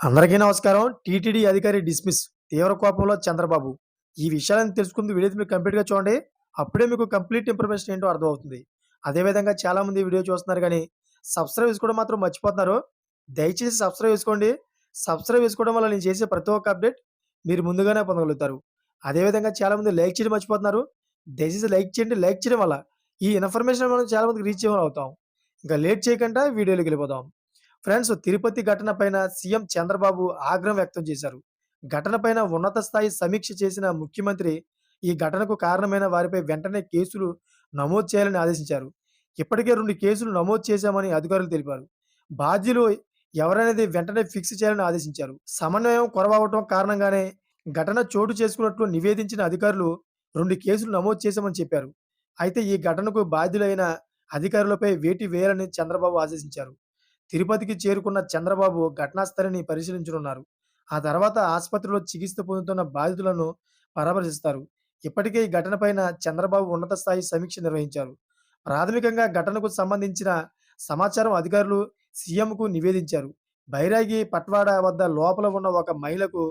అందరికీ నమస్కారం. టీటీడీ అధికారి డిస్మిస్. తీవ్ర కోపంలో చంద్రబాబు. ఈ విషయాలను తెలుసుకుందుకు వీడియో మీరు కంప్లీట్‌గా చూడండి. అప్పుడే మీకు కంప్లీట్ ఇన్ఫర్మేషన్ ఏంటో అర్థమవుతుంది. అదేవిధంగా చాలామంది వీడియో చూస్తున్నారు గానీ, సబ్స్క్రైబ్ చేసుకోవడం మాత్రం మర్చిపోతున్నారు. దయచేసి సబ్స్క్రైబ్ చేసుకోండి. సబ్స్క్రైబ్ చేసుకోవడం వల్ల నేను చేసే ప్రతి ఒక్క అప్డేట్ మీరు ముందుగానే పొందగలుగుతారు. అదేవిధంగా చాలామంది లైక్ చేయడం మర్చిపోతున్నారు. దయచేసి లైక్ చేయండి. లైక్ చేయడం వల్ల ఈ ఇన్ఫర్మేషన్ మనం చాలా మందికి రీచ్ అవుతాం. ఇంకా లేట్ చేయకుండా వీడియోలోకెళ్ళిపోదాం. ఫ్రెండ్స్, తిరుపతి ఘటన పైన సీఎం చంద్రబాబు ఆగ్రహం వ్యక్తం చేశారు. ఘటన పైన ఉన్నత స్థాయి సమీక్ష చేసిన ముఖ్యమంత్రి ఈ ఘటనకు కారణమైన వారిపై వెంటనే కేసులు నమోదు చేయాలని ఆదేశించారు. ఇప్పటికే 2 కేసులు నమోదు చేశామని అధికారులు తెలిపారు. బాధ్యులు ఎవరనేది వెంటనే ఫిక్స్ చేయాలని ఆదేశించారు. సమన్వయం కొరవవటం కారణంగానే ఘటన చోటు చేసుకున్నట్లు నివేదించిన అధికారులు 2 కేసులు నమోదు చేశామని చెప్పారు. అయితే ఈ ఘటనకు బాధ్యులైన అధికారులపై వేటు వేయాలని చంద్రబాబు ఆదేశించారు. తిరుపతికి చేరుకున్న చంద్రబాబు ఘటనా స్థలిని పరిశీలించనున్నారు. ఆ తర్వాత ఆసుపత్రిలో చికిత్స పొందుతున్న బాధితులను పరామర్శిస్తారు. ఇప్పటికే ఈ ఘటనపైన చంద్రబాబు ఉన్నత స్థాయి సమీక్ష నిర్వహించారు. ప్రాథమికంగా ఘటనకు సంబంధించిన సమాచారం అధికారులు సీఎంకు నివేదించారు. బైరాగి పట్వాడ వద్ద లోపల ఉన్న ఒక మహిళకు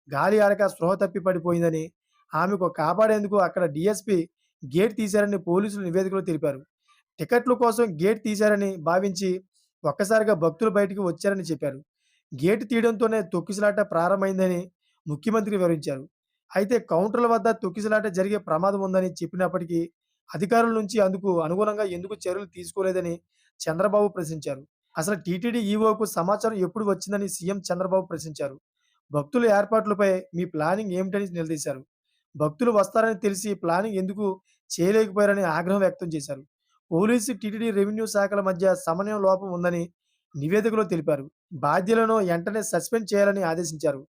గాలి ఆడక స్పృహ తప్పి పడిపోయిందని, ఆమెకు కాపాడేందుకు అక్కడ డీఎస్పీ గేట్ తీశారని పోలీసులు నివేదికలో తెలిపారు. టికెట్ల కోసం గేట్ తీశారని భావించి ఒక్కసారిగా భక్తులు బయటికి వచ్చారని చెప్పారు. గేటు తీయడంతోనే తొక్కిసలాట ప్రారంభమైందని ముఖ్యమంత్రి వివరించారు. అయితే కౌంటర్ల వద్ద తొక్కిసలాట జరిగే ప్రమాదం ఉందని చెప్పినప్పటికీ అధికారుల నుంచి అందుకు అనుగుణంగా ఎందుకు చర్యలు తీసుకోలేదని చంద్రబాబు ప్రశ్నించారు. అసలు టీటీడీ ఈవోకు సమాచారం ఎప్పుడు వచ్చిందని సీఎం చంద్రబాబు ప్రశ్నించారు. భక్తుల ఏర్పాట్లపై మీ ప్లానింగ్ ఏమిటని నిలదీశారు. భక్తులు వస్తారని తెలిసి ప్లానింగ్ ఎందుకు చేయలేకపోయారని ఆగ్రహం వ్యక్తం చేశారు. పోలీసు, టీటీడీ, రెవెన్యూ శాఖల మధ్య సమన్వయం లోపం ఉందని నివేదికలో తెలిపారు. బాధ్యులను వెంటనే సస్పెండ్ చేయాలని ఆదేశించారు.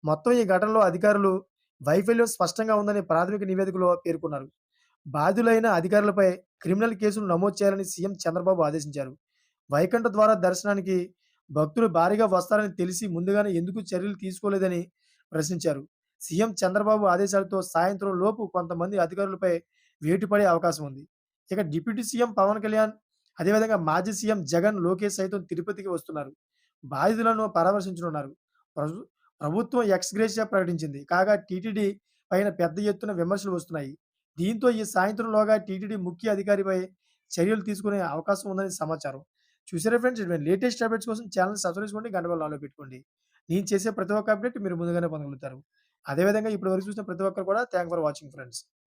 మొత్తం ఈ ఘటనలో అధికారులు వైఫల్యం స్పష్టంగా ఉందని ప్రాథమిక నివేదికలో పేర్కొన్నారు. బాధ్యులైన అధికారులపై క్రిమినల్ కేసులు నమోదు చేయాలని సీఎం చంద్రబాబు ఆదేశించారు. వైకుంఠ ద్వార దర్శనానికి భక్తులు భారీగా వస్తారని తెలిసి ముందుగానే ఎందుకు చర్యలు తీసుకోలేదని ప్రశ్నించారు. సీఎం చంద్రబాబు ఆదేశాలతో సాయంత్రం లోపు కొంతమంది అధికారులపై వేటు పడే అవకాశం ఉంది. ఇక డిప్యూటీ సీఎం పవన్ కళ్యాణ్, అదేవిధంగా మాజీ సీఎం జగన్, లోకేష్ సైతం తిరుపతికి వస్తున్నారు. బాధితులను పరామర్శించనున్నారు. ప్రభు ప్రభుత్వం ఎక్స్ గ్రేషియా ప్రకటించింది. కాగా టీటీడీ పైన పెద్ద ఎత్తున విమర్శలు వస్తున్నాయి. దీంతో ఈ సాయంత్రంలోగా టీటీడీ ముఖ్య అధికారిపై చర్యలు తీసుకునే అవకాశం ఉందని సమాచారం. చూసారా ఫ్రెండ్స్, ఇటువంటి లేటెస్ట్ అప్డేట్స్ కోసం ఛానెల్‌ని సబ్స్క్రైబ్ చేసుకోండి. గంట బెల్ ఆన్‌లో పెట్టుకోండి. నేను చేసే ప్రతి ఒక్క అప్డేట్ మీరు ముందుగానే పొందగలుగుతారు. అదేవిధంగా ఇప్పటి వరకు చూసిన ప్రతి ఒక్కరు కూడా థాంక్ ఫర్ వాచింగ్ ఫ్రెండ్స్.